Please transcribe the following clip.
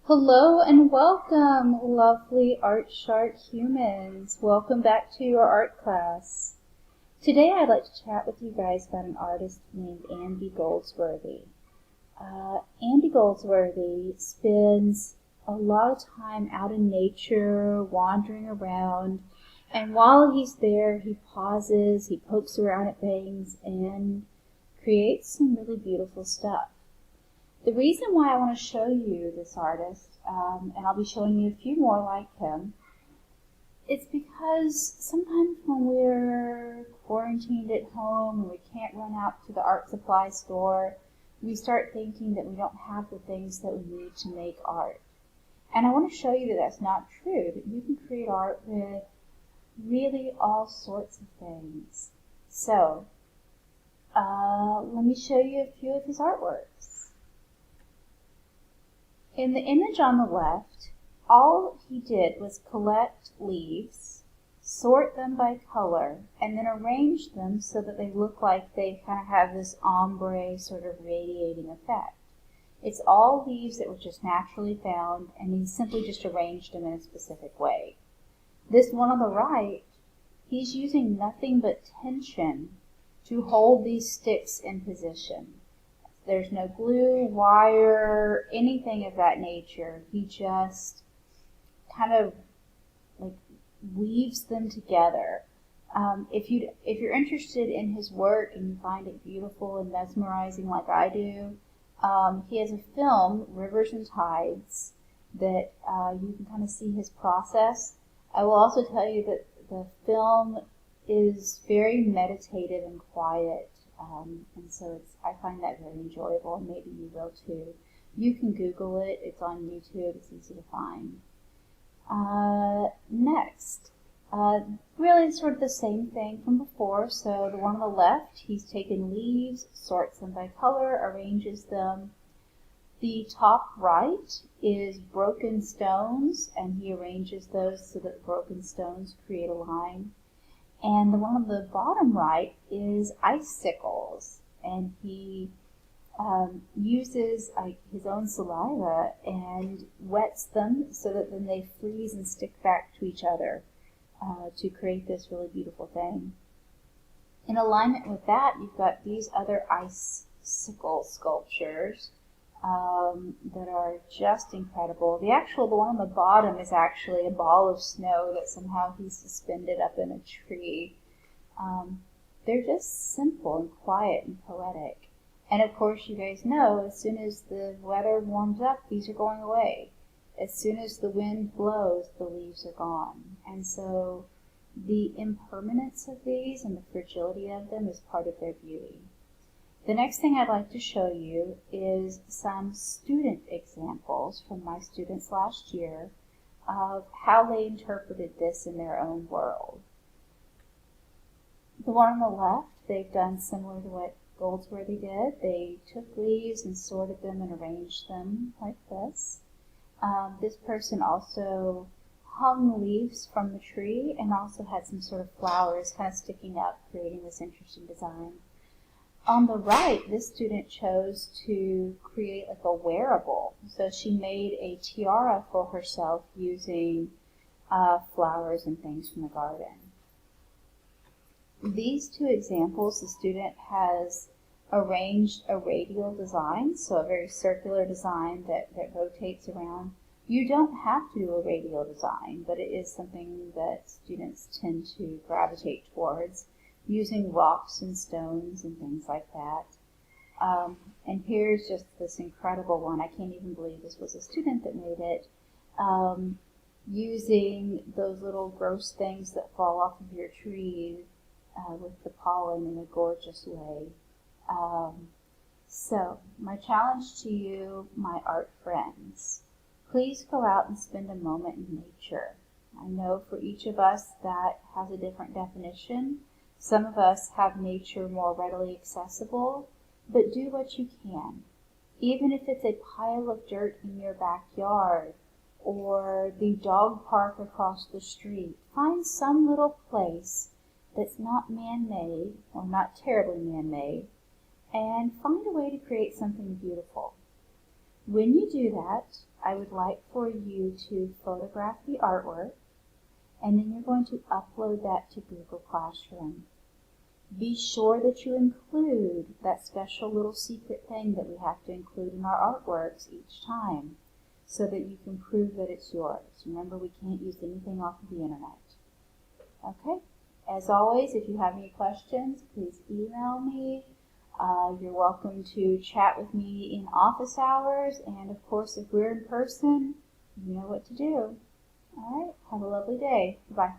Hello and welcome, lovely art shark humans. Welcome back to your art class. Today I'd like to chat with you guys about an artist named Andy Goldsworthy. Andy Goldsworthy spends a lot of time out in nature, wandering around, and while he's there, he pauses, he pokes around at things, and creates some really beautiful stuff. The reason why I want to show you this artist, and I'll be showing you a few more like him, it's because sometimes when we're quarantined at home and we can't run out to the art supply store, we start thinking that we don't have the things that we need to make art. And I want to show you that that's not true, that you can create art with really all sorts of things. So, let me show you a few of his artworks. In the image on the left, all he did was collect leaves, sort them by color, and then arrange them so that they look like they kind of have this ombre sort of radiating effect. It's all leaves that were just naturally found, and he simply just arranged them in a specific way. This one on the right, he's using nothing but tension to hold these sticks in position. There's no glue, wire, anything of that nature. He just kind of like weaves them together. If you're interested in his work and you find it beautiful and mesmerizing like I do, he has a film, Rivers and Tides, that you can kind of see his process. I will also tell you that the film is very meditative and quiet. And so I find that very enjoyable, and maybe you will too. You can Google it. It's on YouTube. It's easy to find. Next, really sort of the same thing from before. So the one on the left, he's taken leaves, sorts them by color, arranges them. The top right is broken stones, and he arranges those so that the broken stones create a line. And the one on the bottom right is icicles, and he uses his own saliva and wets them so that then they freeze and stick back to each other to create this really beautiful thing. In alignment with that, you've got these other icicle sculptures that are just incredible. The one on the bottom is actually a ball of snow that somehow he's suspended up in a tree. They're just simple and quiet and poetic. And of course, you guys know, as soon as the weather warms up, these are going away. As soon as the wind blows, the leaves are gone. And so the impermanence of these and the fragility of them is part of their beauty. The next thing I'd like to show you is some student examples from my students last year of how they interpreted this in their own world. The one on the left, they've done similar to what Goldsworthy did. They took leaves and sorted them and arranged them like this. This person also hung leaves from the tree and also had some sort of flowers kind of sticking up, creating this interesting design. On the right, this student chose to create like a wearable. So she made a tiara for herself using flowers and things from the garden. These two examples, the student has arranged a radial design, so a very circular design that rotates around. You don't have to do a radial design, but it is something that students tend to gravitate towards, using rocks and stones and things like that. And here's just this incredible one. I can't even believe this was a student that made it. Using those little gross things that fall off of your tree with the pollen in a gorgeous way. So, my challenge to you, my art friends, please go out and spend a moment in nature. I know for each of us that has a different definition. Some of us have nature more readily accessible, but do what you can. Even if it's a pile of dirt in your backyard or the dog park across the street, find some little place that's not man-made or not terribly man-made and find a way to create something beautiful. When you do that, I would like for you to photograph the artwork, and then you're going to upload that to Google Classroom. Be sure that you include that special little secret thing that we have to include in our artworks each time, so that you can prove that it's yours. Remember, we can't use anything off of the internet. Okay? As always, if you have any questions, please email me. You're welcome to chat with me in office hours, and of course, if we're in person, you know what to do. All right? Have a lovely day. Bye.